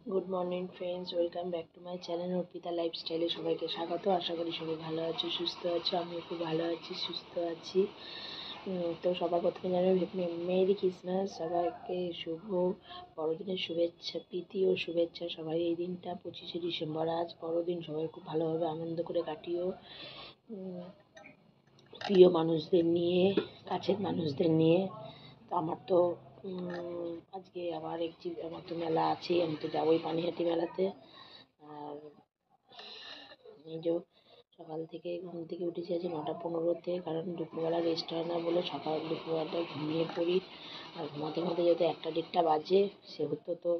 Good morning friends, welcome back to my channel Arpita লাইফস্টাইলে সবাইকে স্বাগত। আশা করি সবাই ভালো আছো, সুস্থ আছো। আমিও খুব ভালো আছি, সুস্থ আছি। তো সবার প্রথমে জানাই মেরি ক্রিসমাস, সবাইকে শুভ বড়দিনের শুভেচ্ছা, প্রীতি ও শুভেচ্ছা। সবাই এই দিনটা 25শে ডিসেম্বর, আজ বড়দিন, সবাই খুব ভালোভাবে আনন্দ করে কাটিও। প্রিয় মানুষদের নিয়ে, কাছের মানুষদের নিয়ে। তো আমার তো আজকে আবার আমার তো মেলা আছে, আমি তো যাবোই পানিহাটি মেলাতে। আর এই যে সকাল থেকে ঘুম থেকে উঠেছি আজ 9:15-তে, কারণ দুপুরবেলা রেস্ট হয় না বলে দুপুরবেলাটা ঘুমিয়ে পড়ি। আর ঘুমাতে ঘুমাতে যেহেতু 1টা-1:30 বাজে, সেহেতু তো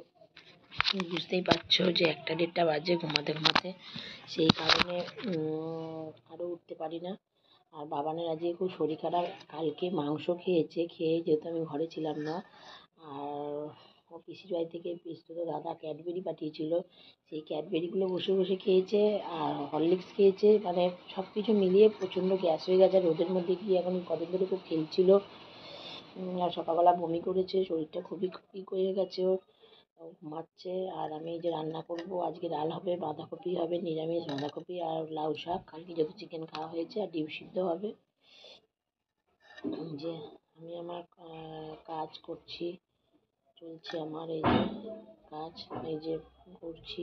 বুঝতেই পারছো যে 1টা-1:30 বাজে ঘুমাতে ঘুমাতে, সেই কারণে আরও উঠতে পারি না। আর বাবানের আজকে খুব শরীর খারাপ, কালকে মাংস খেয়েছে, খেয়ে যেহেতু আমি ঘরে ছিলাম না। আর ও পিসির বাড়ি থেকে পিসতো দাদা ক্যাডবেরি পাঠিয়েছিল, সেই ক্যাডবেরিগুলো বসে বসে খেয়েছে, আর হরলিক্স খেয়েছে। মানে সব কিছু মিলিয়ে প্রচণ্ড গ্যাস হয়ে গেছে। রোদের মধ্যে গিয়ে এখন কদিন ধরে খুব খেলছিল, আর সকালবেলা বমি করেছে, শরীরটা খুবই খুবই হয়ে গেছে ওর। ঘুমাচ্ছে। আর আমি এই যে রান্না করব, আজকে ডাল হবে, বাঁধাকপি হবে, নিরামিষ বাঁধাকপি আর লাউ শাক, কালকে যেহেতু চিকেন খাওয়া হয়েছে, আর ডিম সিদ্ধ হবে। যে আমি আমার কাজ করছি, চলছে আমার এই যে কাজ, এই যে করছি।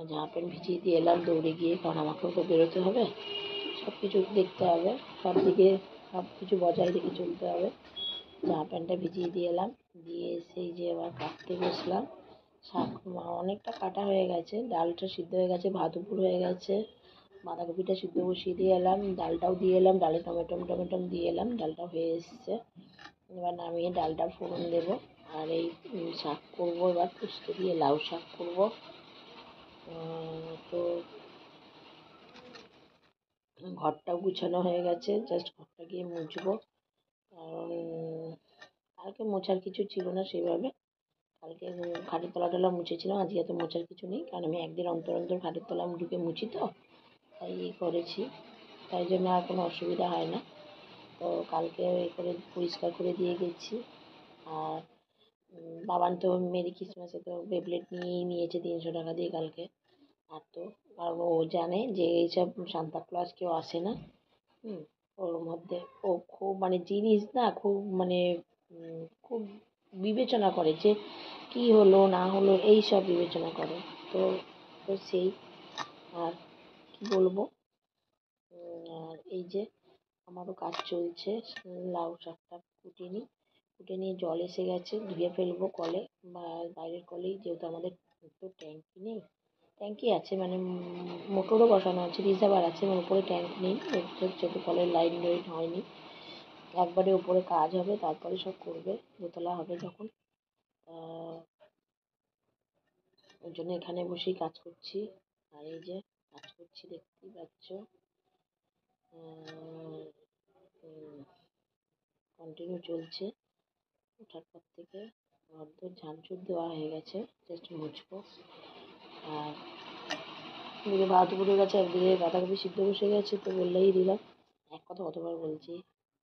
জামা প্যান্ট ভিজিয়ে দিয়ে এলাম দৌড়ে গিয়ে, কারণ আমাকেও তো বেরোতে হবে, সব কিছু দেখতে হবে, সব দিকে সব কিছু বজায় রেখে চলতে হবে। জামা প্যান্টটা ভিজিয়ে দিয়ে এলাম, দিয়ে সেই যে আবার কাটতে বসলাম। শাক অনেকটা কাটা হয়ে গেছে, ডালটা সিদ্ধ হয়ে গেছে, ভাত উপর হয়ে গেছে, বাঁধাকপিটা সিদ্ধ বসিয়ে দিয়ে এলাম, ডালটাও দিয়ে এলাম, ডালে টমেটো দিয়ে এলাম, ডালটা হয়ে এসছে। এবার নামিয়ে ডালটা ফোড়ন দেবো। আর এই শাক করবো, এবার পোস্ত দিয়ে লাউ শাক করবো। তো ঘরটাও গুছানো হয়ে গেছে, জাস্ট ঘরটা গিয়ে মুছবো, কারণ কালকে মোছার কিছু ছিল না সেভাবে। কালকে খাটের তলা মুছেছিলাম, আজকে তো মোছার কিছু নেই, কারণ আমি একদিন অন্তর অন্তর খাটের তলা ঢুকে মুছি, তো তাই করেছি, তাই জন্য আর কোনো অসুবিধা হয় না। তো কালকে করে পরিষ্কার করে দিয়ে গেছি। আর বাবান তো মেরি ক্রিসমাসে তো বেবলেট নিয়েই নিয়েছে 300 টাকা দিয়ে কালকে। আর তো কারণ ও জানে যে এইসব সান্তা ক্লজ কেউ আসে না। ওর মধ্যে ও খুব মানে জিনিস না, খুব মানে খুব বিবেচনা করে যে কি হলো না হলো, এই সব বিবেচনা করে। তো তো সেই আর কি বলবো। আর এই যে আমারও কাজ চলছে, লাউ শাকটা কুটে নিয়ে জল এসে গেছে, ধুয়ে ফেলবো কলে বা বাইরের কলেই, যেহেতু আমাদের তো ট্যাঙ্কি নেই। ট্যাঙ্কি আছে, মানে মোটরও বসানো আছে, রিজার্ভার আছে, মানে উপরে ট্যাঙ্ক নেই, যেহেতু কলের লাইন হয়নি। একবারে উপরে কাজ হবে, তারপরে সব করবে, দোতলা হবে যখন। ওই জন্য এখানে বসেই কাজ করছি। আর এই যে কাজ করছি, দেখতেই পাচ্ছ, কন্টিনিউ চলছে। ওঠার পর থেকে ঘরদোর ঝাড়ঝুড় দেওয়া হয়ে গেছে, জাস্ট মুছবো। আর এদিকে ভাত উড়ে গেছে, একদিকে বাঁধাকপি সিদ্ধ বসে গেছে, তো বললেই দিলাম, এক কথা কতবার বলছি,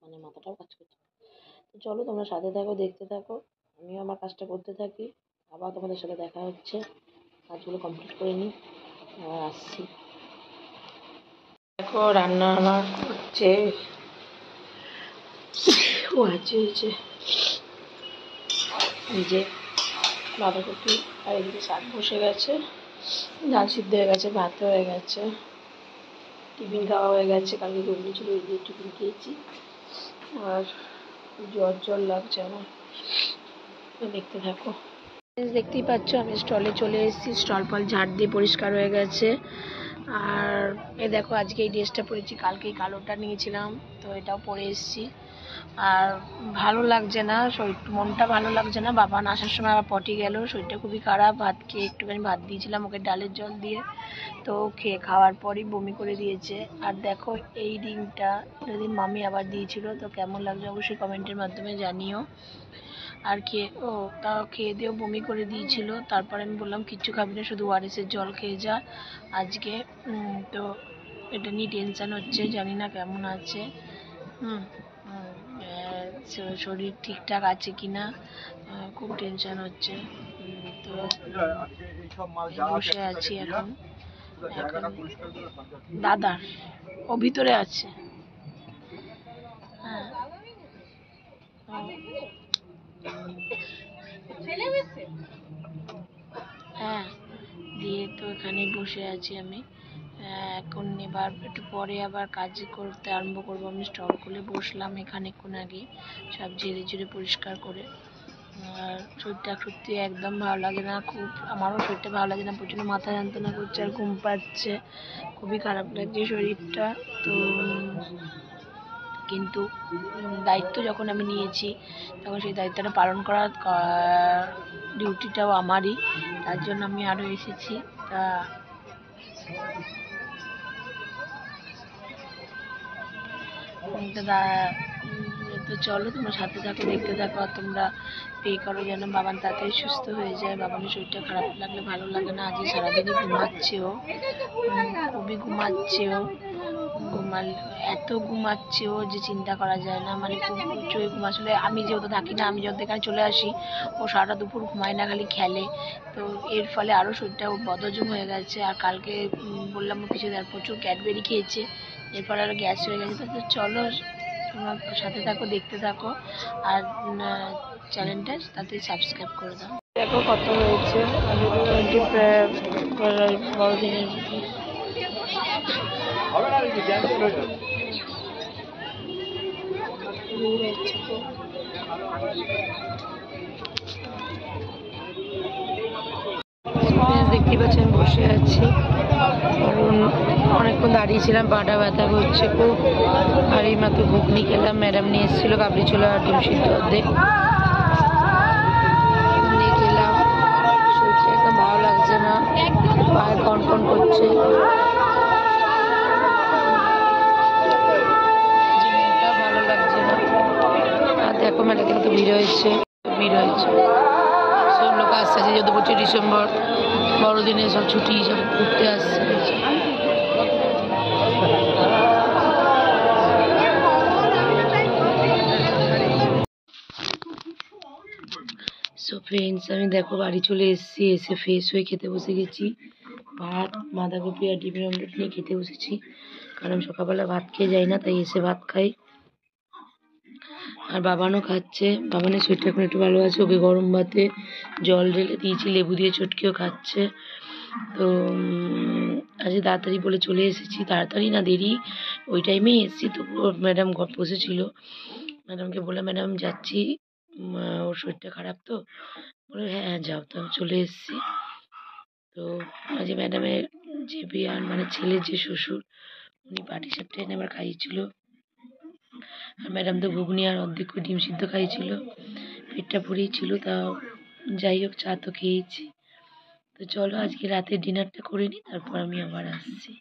মানে মাথাটাও কাজ করছে। তো চলো তোমরা সাথে থাকো, দেখতে থাকো, আমিও আমার কাজটা করতে থাকি। আবার তোমাদের সাথে দেখা হচ্ছে, কাজগুলো কমপ্লিট করে নিই, আবার আসছি। দেখো রান্না আমার হচ্ছে, ও হয়েছে এই যে বাঁধাকপি, আর এদিকে শাক বসে গেছে, ডাল সিদ্ধ হয়ে গেছে, ভাত হয়ে গেছে, টিফিন খাওয়া হয়ে গেছে, কালকে ঘুগনি ছিল, ওই দিয়ে টিফিন খেয়েছি। আর জ্বর লাগছে আমার, দেখতে থাকো। দেখতেই পাচ্ছ আমি স্টলে চলে এসেছি, স্টল ফল ঝাড় দিয়ে পরিষ্কার হয়ে গেছে। আর এই দেখো আজকে এই ড্রেসটা পরেছি, কালকে এই কালোটা নিয়েছিলাম, তো এটাও পরে এসেছি। আর ভালো লাগছে না, মনটা ভালো লাগছে না। বাবা আসার সময় আবার পটি গেল, শরীরটা খুবই খারাপ। ভাত খেয়ে একটুখানি ভাত দিয়েছিলাম ওকে ডালের জল দিয়ে, তো খাওয়ার পরই বমি করে দিয়েছে। আর দেখো এই রিংটা যদি মামি আবার দিয়েছিল, তো কেমন লাগছে অবশ্যই কমেন্টের মাধ্যমে জানিও। আর তাও খেয়ে দিয়েও বমি করে দিয়েছিল। তারপরে আমি বললাম কিচ্ছু খাবি না, শুধু ওআরএসের জল খেয়ে যা আজকে। তো এটা নিয়ে টেনশান হচ্ছে, জানি না কেমন আছে, শরীর ঠিকঠাক আছে কি না, খুব টেনশান হচ্ছে। তো বসে আছি এখন দাদার ও ভিতরে আছে। হ্যাঁ হ্যাঁ দিয়ে তো এখানে বসে আছি আমি। এখন এবার একটু পরে আবার কাজ করতে আরম্ভ করবো। আমি স্টল খুলে বসলাম এখানেক্ষণ আগে, সব ঝেড়ে ঝুড়ে পরিষ্কার করে। আর শরীরটা সত্যি একদম ভালো লাগে না, খুব আমারও শরীরটা ভালো লাগে না, প্রচণ্ড মাথা যন্ত্রণা করছে আর ঘুম পাচ্ছে, খুবই খারাপ লাগছে শরীরটা। তো কিন্তু দায়িত্ব যখন আমি নিয়েছি তখন সেই দায়িত্বটা পালন করার ডিউটিটাও আমারই, তার জন্য আমি আরও এসেছি। তা তো চলো তোমরা সাথে থাকো, দেখতে থাকো, আর তোমরা পে করো যেন বাবান তাড়াতাড়ি সুস্থ হয়ে যায়। বাবানের শরীরটা খারাপ লাগলে ভালো লাগে না। আজকে সারাদিনই ঘুমাচ্ছে ও, খুবই ঘুমাচ্ছে ও, এত ঘুমাচ্ছে ও যে চিন্তা করা যায় না, মানে খুব প্রচুর ঘুম। আসলে আমি যেহেতু থাকি না, আমি যখন এখানে চলে আসি ও সারাটা দুপুর ঘুমায় না, খালি খেলে। তো এর ফলে আরও শরীরটা বদহজম হয়ে গেছে। আর কালকে বললাম ও কিছু প্রচুর ক্যাডবেরি খেয়েছে, এর ফলে আরও গ্যাস হয়ে গেছে। তো চলো তোমার সাথে থাকো, দেখতে থাকো, আর চ্যানেলটা তাতে সাবস্ক্রাইব করে দাও। দেখো কত হয়েছে বড়দিনের দেখতে পাচ্ছি আমি বসে আছি, কারণ অনেকক্ষণ দাঁড়িয়েছিলাম, পাটা ব্যথা করছে খুব। আর এই মাত্র ঘুগনি খেলাম, ম্যাডাম নিয়ে এসেছিল কাবলি ছোলা আর ডিম সিদ্ধ অর্ধেক নিয়ে খেলাম। শরীরটা একদম ভালো লাগছে না, পায়ে কনকন করছে, ভালো লাগছে না। আর দেখো মেলাতে কত ভিড় হয়েছে, সব লোক আসছে, যেহেতু 25 ডিসেম্বর বড়দিনে সব ছুটি, সব ঘুরতে আসছে। সো ফ্রেন্ডস, আমি দেখো বাড়ি চলে এসেছি, এসে ফ্রেশ হয়ে খেতে বসে গেছি। ভাত, বাঁধাকপি আর ডিমের অমলেট নিয়ে খেতে বসেছি, কারণ সকালবেলা ভাত খেয়ে যাই না, তাই এসে ভাত খাই। আর বাবানও খাচ্ছে, বাবানের শরীরটা এখন একটু ভালো আছে, ওকে গরম ভাতে জল ঢেলে দিয়েছি, লেবু দিয়ে চটকেও খাচ্ছে। তো আজকে তাড়াতাড়ি বলে চলে এসেছি, তাড়াতাড়ি না দেরি, ওই টাইমেই এসেছি। তো ম্যাডাম বসেছিল, ম্যাডামকে বলে ম্যাডাম যাচ্ছি, ওর শরীরটা খারাপ, তো বলে হ্যাঁ হ্যাঁ যাও। তো আমি চলে এসেছি। তো আজকে ম্যাডামের যে বিয়ার মানে ছেলের যে শ্বশুর, উনি পাটি সাপটা এনে আবার খাইয়েছিল। আর ম্যাডাম তো ঘুগনি আর অর্ধেক ডিম সিদ্ধ খাইয়েছিল, পেটটা ভরেই ছিল। তা যাই হোক, চা তো খেয়েছি। তো চলো আজকে রাতের ডিনারটা করে নিই, তারপর আমি আবার আসছি।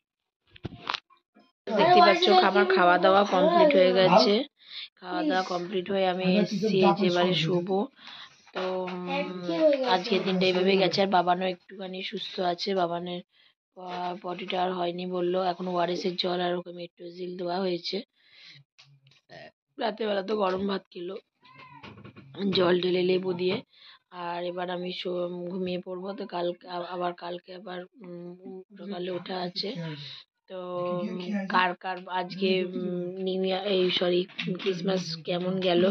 দেখতে পাচ্ছ আমার খাওয়া দাওয়া কমপ্লিট হয়ে গেছে, খাওয়া দাওয়া কমপ্লিট হয়ে আমি এসেছি এবারে শোবো। তো আজকের দিনটা এইভাবে গেছে। আর বাবানও একটুখানি সুস্থ আছে, বাবানের পটিটা আর হয়নি বললো, এখন ওআরএসের জল আর ওকে মেট্রোজিল দেওয়া হয়েছে। রাতেরবেলা তো গরম ভাত খেলো জল ঢেলে লেবু দিয়ে। আর এবার আমি ঘুমিয়ে পড়বো। তো কালকে আবার সকালে ওঠা আছে। তো কার কার আজকে নিউ ইয়ার, এই সরি ক্রিসমাস কেমন গেল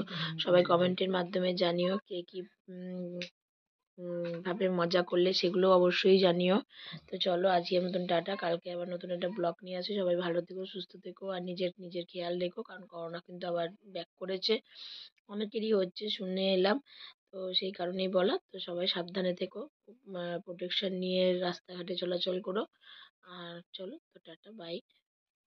সবাই কমেন্টের মাধ্যমে জানিও। কে কি ভাবে মজা করলে সেগুলো অবশ্যই জানিও। তো চলো আজকের মতন টাটা, কালকে আবার নতুন একটা ব্লগ নিয়ে আসি। সবাই ভালো থেকো, সুস্থ থেকো, আর নিজের খেয়াল রেখো, কারণ করোনা কিন্তু আবার ব্যাক করেছে, অনেকেরই হচ্ছে শুনে এলাম। তো সেই কারণেই বলা, তো সবাই সাবধানে থেকো, প্রোটেকশন নিয়ে রাস্তাঘাটে চলাচল করো। আর চলো, তো টাটা, বাই।